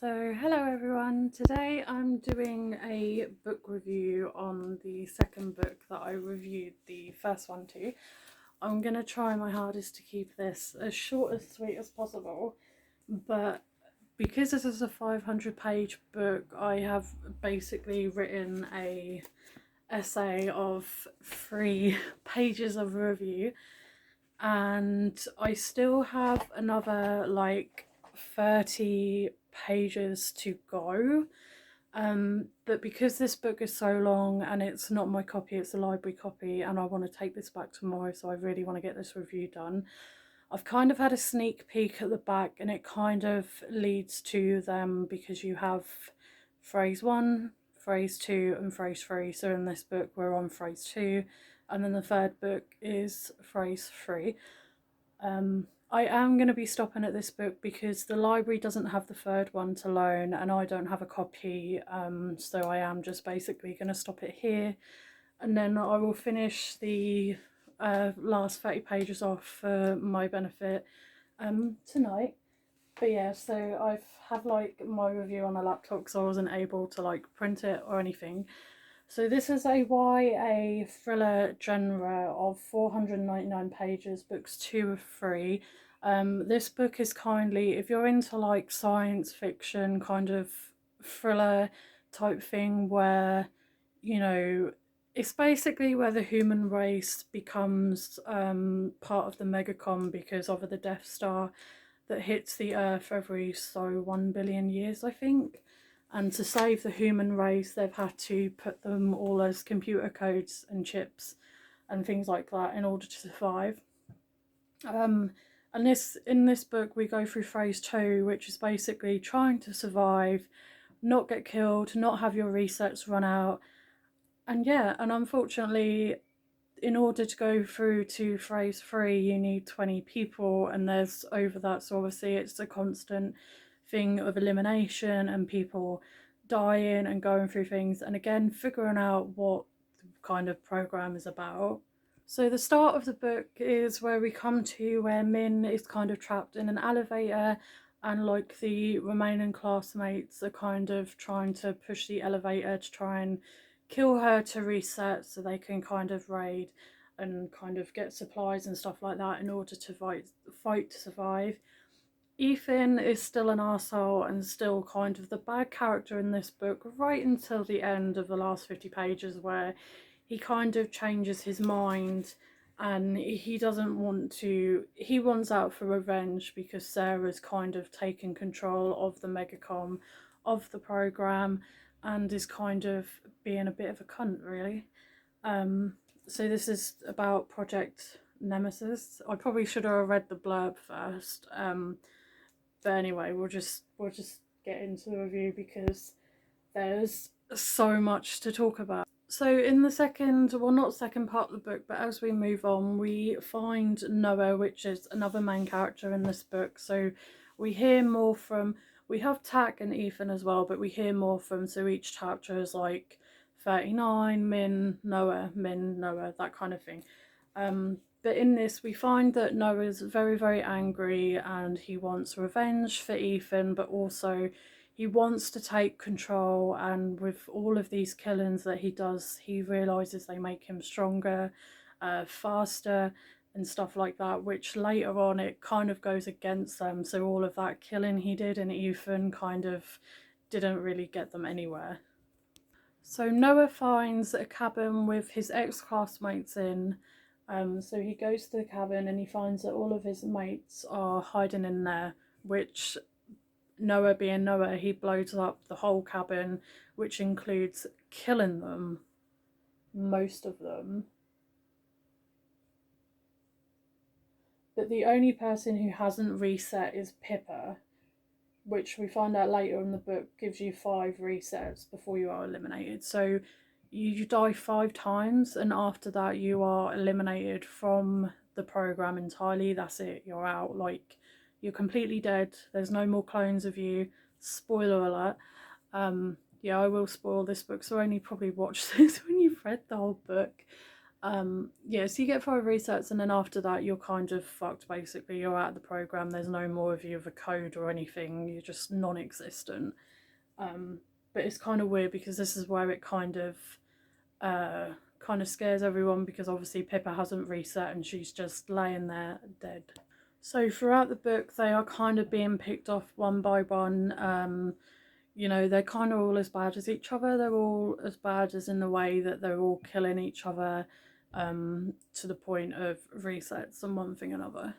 So hello everyone, today I'm doing a book review on the second book that I reviewed the first one to. I'm going to try my hardest to keep this as short and sweet as possible, but because this is a 500-page book, I have basically written a essay of 3 pages of review, and I still have another like 30 pages to go, but because this book is so long and it's not my copy, it's a library copy, and I want to take this back tomorrow, so I really want to get this review done. I've kind of had a sneak peek at the back, and it kind of leads to them because you have phrase 1, phrase 2 and phrase 3. So in this book we're on phrase 2, and then the third book is phrase 3. I am going to be stopping at this book because the library doesn't have the third one to loan and I don't have a copy, so I am just basically going to stop it here, and then I will finish the last 30 pages off for my benefit tonight. But yeah, so I've had like my review on a laptop because I wasn't able to like print it or anything. So this is a YA thriller genre of 499 pages, books 2 of 3. This book is kindly, if you're into like science fiction kind of thriller type thing where, you know, it's basically where the human race becomes part of the megacon because of the Death Star that hits the Earth every 1 billion years, I think. And to save the human race, they've had to put them all as computer codes and chips and things like that in order to survive. And in this book, we go through phase 2, which is basically trying to survive, not get killed, not have your resets run out. And yeah, and unfortunately, in order to go through to phase 3, you need 20 people, and there's over that, so obviously it's a constant thing of elimination and people dying and going through things, and again figuring out what the kind of program is about. So the start of the book is where we come to where Min is kind of trapped in an elevator, and like the remaining classmates are kind of trying to push the elevator to try and kill her to reset so they can kind of raid and kind of get supplies and stuff like that in order to fight to survive. Ethan is still an arsehole and still kind of the bad character in this book right until the end of the last 50 pages, where he kind of changes his mind and he doesn't want to, he wants out for revenge because Sarah's kind of taken control of the megacom of the program and is kind of being a bit of a cunt, really. So this is about Project Nemesis. I probably should have read the blurb first. But anyway, we'll just get into the review because there's so much to talk about. So in the second, well, not second part of the book, but as we move on, we find Noah, which is another main character in this book. So we hear more from, we have Tak and Ethan as well, but we hear more from, so each chapter is like 39, Min, Noah, that kind of thing. But in this, we find that Noah's very, very angry and he wants revenge for Ethan, but also he wants to take control. And with all of these killings that he does, he realises they make him stronger, faster, and stuff like that, which later on it kind of goes against them. So all of that killing he did in Ethan kind of didn't really get them anywhere. So Noah finds a cabin with his ex-classmates in. So he goes to the cabin and he finds that all of his mates are hiding in there, which Noah being Noah, he blows up the whole cabin, which includes killing them, most of them. But the only person who hasn't reset is Pippa, which we find out later in the book gives you 5 resets before you are eliminated. So you die 5 times, and after that you are eliminated from the program entirely. That's it, you're out, like you're completely dead. There's no more clones of you. Spoiler alert. Yeah, I will spoil this book, so only probably watch this when you've read the whole book. Yeah, so you get 5 resets, and then after that you're kind of fucked basically. You're out of the program, there's no more of you of a code or anything, you're just non-existent. But it's kind of weird because this is where it kind of scares everyone, because obviously Pippa hasn't reset and she's just laying there dead. So throughout the book they are kind of being picked off one by one. You know, they're kind of all as bad as each other. They're all as bad as in the way that they're all killing each other, to the point of resets and one thing another.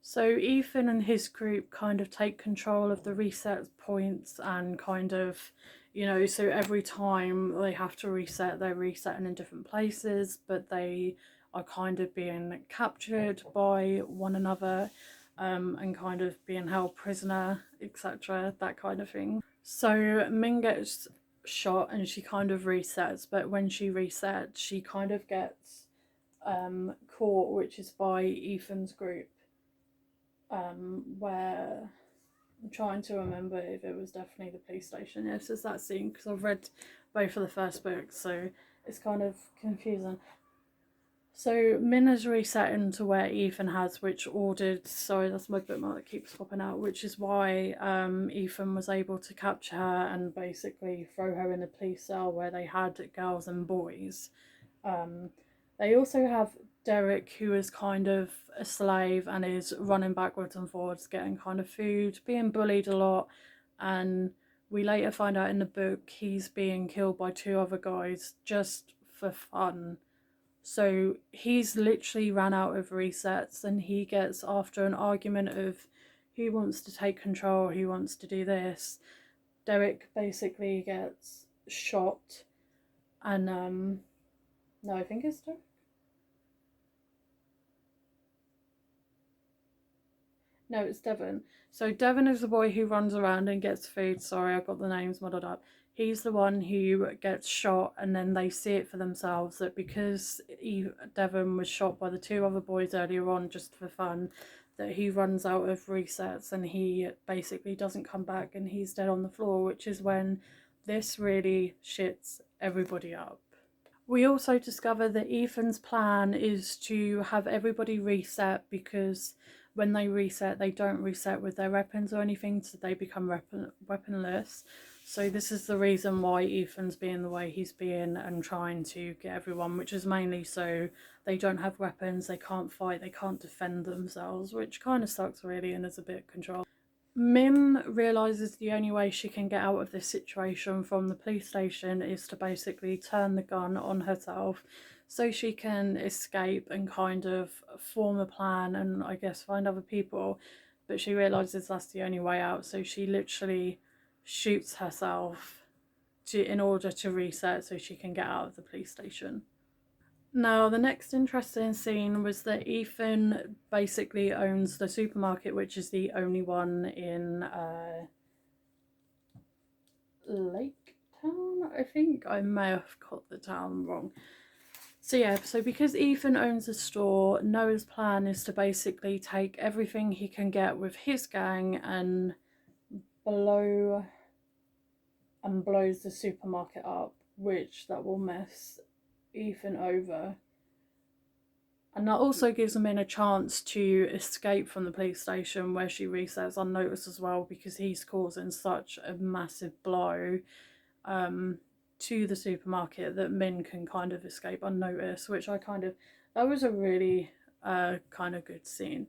So Ethan and his group kind of take control of the reset points and kind of, you know, so every time they have to reset, they're resetting in different places, but they are kind of being captured by one another, and kind of being held prisoner, etc., that kind of thing. So Min gets shot and she kind of resets, but when she resets, she kind of gets caught, which is by Ethan's group, where I'm trying to remember if it was definitely the police station. Yes, it's that scene, because I've read both of the first books, so it's kind of confusing. So Min has reset into where Ethan has, which ordered, sorry, that's my bookmark that keeps popping out, which is why Ethan was able to capture her and basically throw her in the police cell where they had girls and boys. They also have Derek, who is kind of a slave and is running backwards and forwards, getting kind of food, being bullied a lot, and we later find out in the book he's being killed by 2 other guys just for fun. So he's literally ran out of resets, and he gets, after an argument of who wants to take control, who wants to do this, Derek basically gets shot, and no, I think it's Derek. No, it's Devon. So Devon is the boy who runs around and gets food. Sorry, I got the names muddled up. He's the one who gets shot, and then they see it for themselves that because Devon was shot by the 2 other boys earlier on just for fun, that he runs out of resets and he basically doesn't come back and he's dead on the floor, which is when this really shits everybody up. We also discover that Ethan's plan is to have everybody reset, because when they reset, they don't reset with their weapons or anything, so they become weaponless. So this is the reason why Ethan's being the way he's being and trying to get everyone, which is mainly so they don't have weapons, they can't fight, they can't defend themselves, which kind of sucks really and is a bit control. Min realises the only way she can get out of this situation from the police station is to basically turn the gun on herself so she can escape and kind of form a plan and I guess find other people. But she realises that's the only way out, so she literally shoots herself in order to reset so she can get out of the police station. Now, the next interesting scene was that Ethan basically owns the supermarket, which is the only one in Lake Town, I think. I may have got the town wrong. So yeah, so because Ethan owns the store, Noah's plan is to basically take everything he can get with his gang and blows the supermarket up, which that will mess Ethan over. And that also gives them a chance to escape from the police station, where she resets unnoticed as well, because he's causing such a massive blow to the supermarket that Min can kind of escape unnoticed, which that was a really kind of good scene.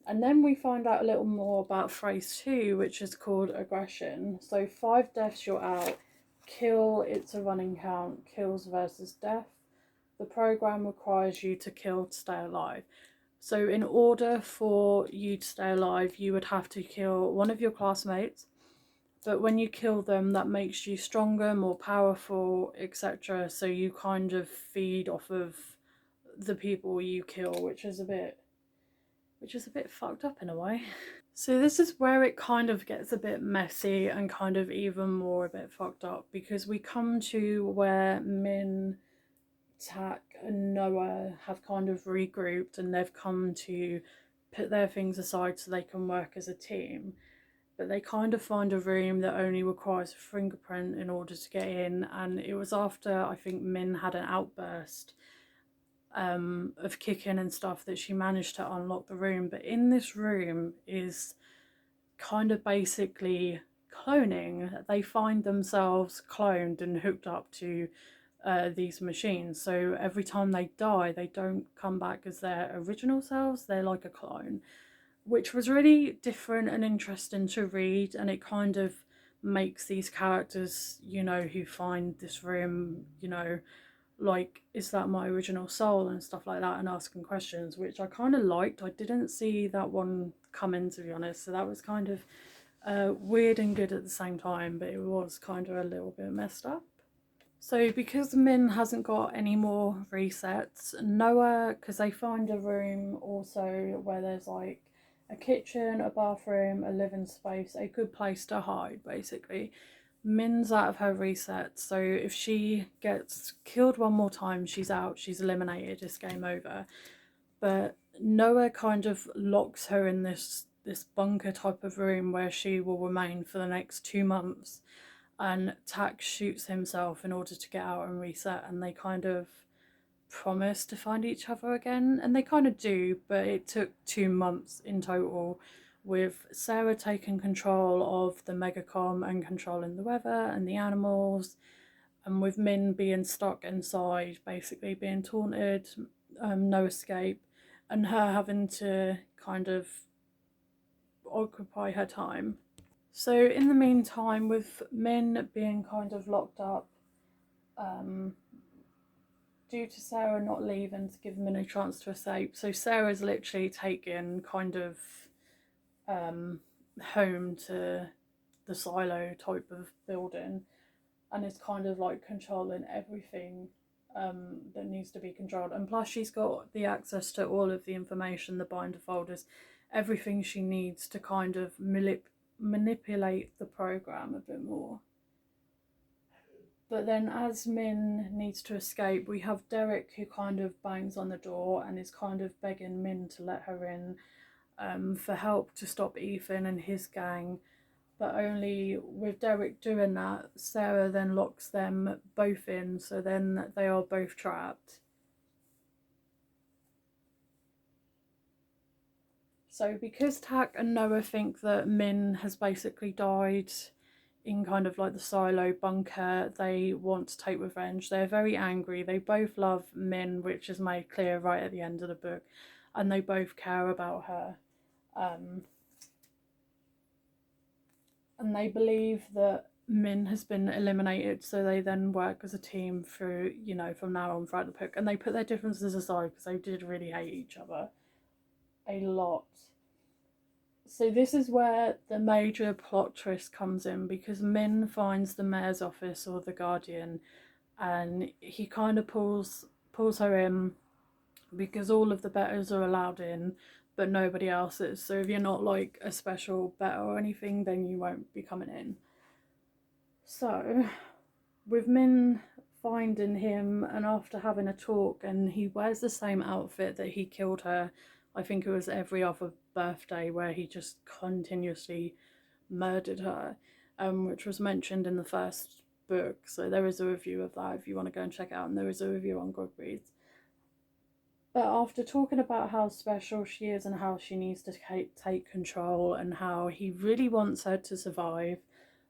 And then we find out a little more about phrase 2, which is called aggression. So 5 deaths, you're out. Kill, it's a running count. Kills versus death. The program requires you to kill to stay alive. So in order for you to stay alive, you would have to kill one of your classmates. But when you kill them, that makes you stronger, more powerful, etc. So you kind of feed off of the people you kill, which is a bit fucked up in a way. So this is where it kind of gets a bit messy and kind of even more a bit fucked up, because we come to where Min, Tak and Noah have kind of regrouped and they've come to put their things aside so they can work as a team. But they kind of find a room that only requires a fingerprint in order to get in, and it was after I think Min had an outburst of kicking and stuff that she managed to unlock the room. But in this room is kind of basically cloning. They find themselves cloned and hooked up to these machines. So every time they die, they don't come back as their original selves, they're like a clone, which was really different and interesting to read. And it kind of makes these characters, you know, who find this room, you know, like, is that my original soul and stuff like that, and asking questions, which I kind of liked. I didn't see that one coming, to be honest, so that was kind of weird and good at the same time, but it was kind of a little bit messed up. So because Min hasn't got any more resets, Noah, because they find a room also where there's like a kitchen, a bathroom, a living space, a good place to hide basically. Min's out of her reset, so if she gets killed one more time, she's out, she's eliminated, it's game over. But Noah kind of locks her in this bunker type of room where she will remain for the next 2 months, and Tak shoots himself in order to get out and reset, and they kind of promise to find each other again, and they kind of do, but it took 2 months in total, with Sarah taking control of the megacom and controlling the weather and the animals, and with Min being stuck inside, basically being taunted, no escape, and her having to kind of occupy her time. So in the meantime, with Min being kind of locked up, um, due to Sarah not leaving to give Min a chance to escape, so Sarah's literally taken kind of home to the silo type of building, and is kind of like controlling everything that needs to be controlled. And plus, she's got the access to all of the information, the binder folders, everything she needs to kind of manipulate the program a bit more. But then as Min needs to escape, we have Derek, who kind of bangs on the door and is kind of begging Min to let her in, for help to stop Ethan and his gang. But only with Derek doing that, Sarah then locks them both in, so then they are both trapped. So because Tak and Noah think that Min has basically died in kind of like the silo bunker, they want to take revenge. They're very angry. They both love Min, which is made clear right at the end of the book, and they both care about her. And they believe that Min has been eliminated, so they then work as a team through, you know, from now on throughout the book, and they put their differences aside because they did really hate each other a lot. So this is where the major plot twist comes in, because Min finds the mayor's office or the Guardian, and he kind of pulls her in because all of the betters are allowed in, but nobody else is. So if you're not like a special better or anything, then you won't be coming in. So with Min finding him, and after having a talk, and he wears the same outfit that he killed her, I think it was every other birthday, where he just continuously murdered her, which was mentioned in the first book. So there is a review of that if you want to go and check it out, and there is a review on Goodreads. But after talking about how special she is and how she needs to take control, and how he really wants her to survive,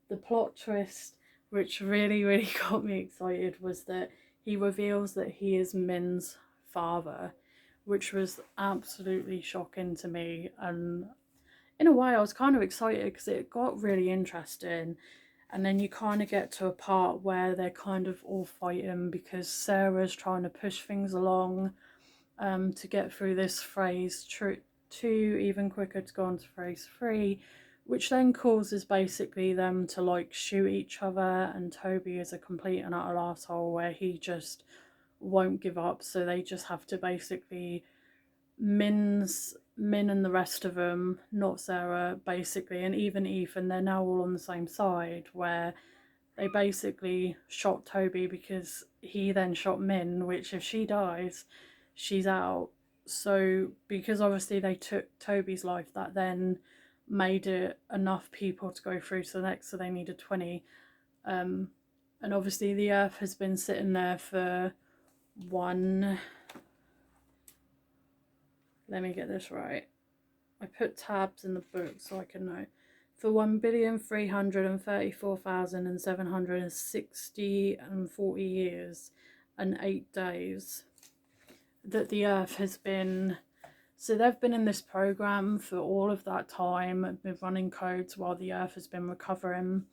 the plot twist, which really, really got me excited, was that he reveals that he is Min's father, which was absolutely shocking to me. And in a way, I was kind of excited because it got really interesting. And then you kind of get to a part where they're kind of all fighting because Sarah's trying to push things along, to get through this phrase 2 even quicker to go on to phrase 3, which then causes basically them to like shoot each other, and Toby is a complete and utter asshole where he just won't give up, so they just have to basically Min and the rest of them, not Sarah basically, and even Ethan, they're now all on the same side, where they basically shot Toby because he then shot Min, which if she dies, she's out. So because obviously they took Toby's life, that then made it enough people to go through to the next, so they needed 20. And obviously the Earth has been sitting there for let me get this right. I put tabs in the book so I can know. For 1,334,760 years and 8 days that the Earth has been. So they've been in this program for all of that time, been running codes while the Earth has been recovering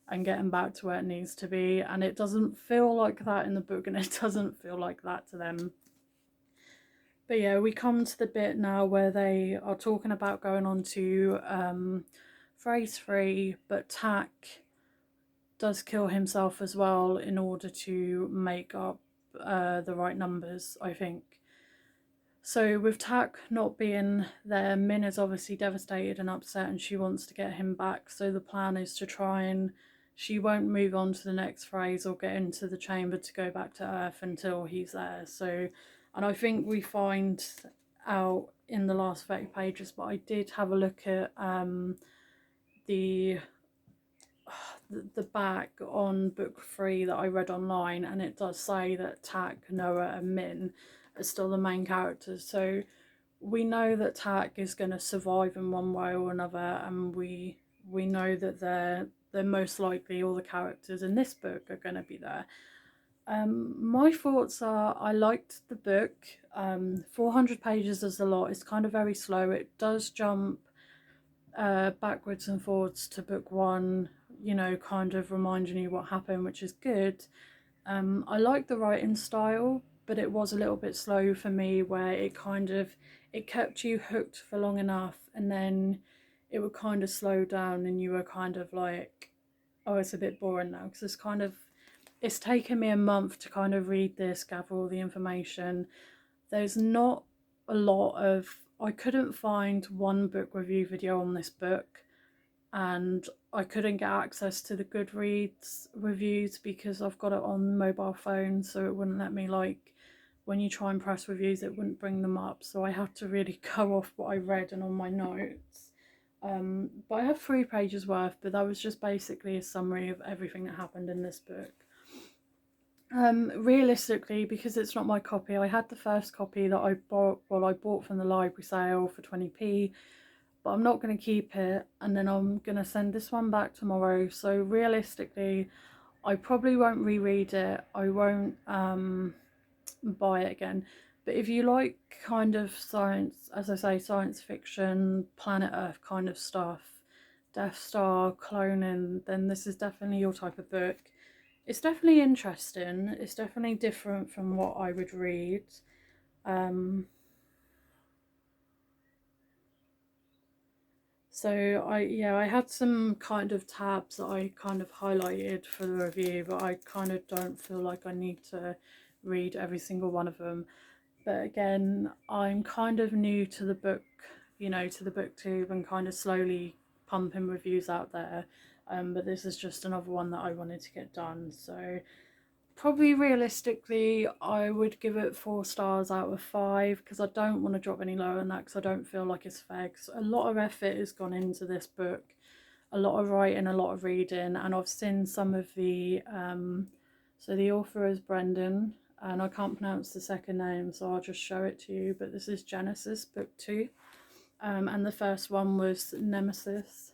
and getting back to where it needs to be. And it doesn't feel like that in the book, and it doesn't feel like that to them. But yeah, we come to the bit now where they are talking about going on to phrase 3, but Tack does kill himself as well in order to make up the right numbers, I think. So with Tack not being there, Min is obviously devastated and upset, and she wants to get him back. So the plan is to try and she won't move on to the next phrase or get into the chamber to go back to Earth until he's there. So, and I think we find out in the last 30 pages, but I did have a look at the back on book 3 that I read online, and it does say that Tack, Noah and Min are still the main characters. So we know that Tack is going to survive in one way or another, and we know that they're most likely all the characters in this book are going to be there. My thoughts are, I liked the book. 400 pages is a lot. It's kind of very slow. It does jump backwards and forwards to book 1, you know, kind of reminding you what happened, which is good. I like the writing style, but it was a little bit slow for me, where it kept you hooked for long enough, and then it would kind of slow down and you were kind of like, oh, it's a bit boring now, because it's taken me a month to kind of read this, gather all the information. There's not a lot of, I couldn't find one book review video on this book, and I couldn't get access to the Goodreads reviews because I've got it on mobile phone, so it wouldn't let me, like, when you try and press reviews it wouldn't bring them up, so I had to really go off what I read and on my notes. But I have 3 pages worth, but that was just basically a summary of everything that happened in this book. Realistically, because it's not my copy, I had the first copy that I bought from the library sale for 20p, but I'm not going to keep it, and then I'm going to send this one back tomorrow. So realistically, I probably won't reread it. I won't buy it again. But if you like kind of science, as I say, science fiction, planet Earth kind of stuff, Death Star, cloning, then this is definitely your type of book. It's definitely interesting. It's definitely different from what I would read. So I had some kind of tabs that I kind of highlighted for the review, but I kind of don't feel like I need to read every single one of them. But again, I'm kind of new to the book, you know, to the booktube, and kind of slowly pumping reviews out there. But this is just another one that I wanted to get done. So probably realistically, I would give it 4 stars out of 5, because I don't want to drop any lower than that, because I don't feel like it's fair. Cause a lot of effort has gone into this book, a lot of writing, a lot of reading, and I've seen some of the so the author is Brendan, and I can't pronounce the second name, so I'll just show it to you. But this is Genesis book 2, and the first one was Nemesis,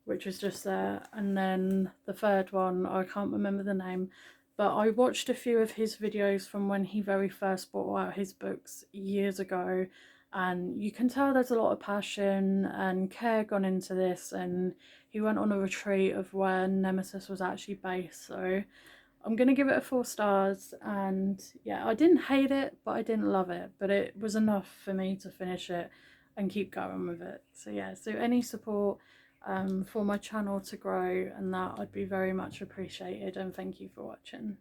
which is just there, and then the third one, I can't remember the name, but I watched a few of his videos from when he very first brought out his books years ago, and you can tell there's a lot of passion and care gone into this, and he went on a retreat of where Nemesis was actually based. So I'm going to give it a 4 stars, and yeah, I didn't hate it, but I didn't love it, but it was enough for me to finish it and keep going with it. So yeah, so any support for my channel to grow and that, I'd be very much appreciated, and thank you for watching.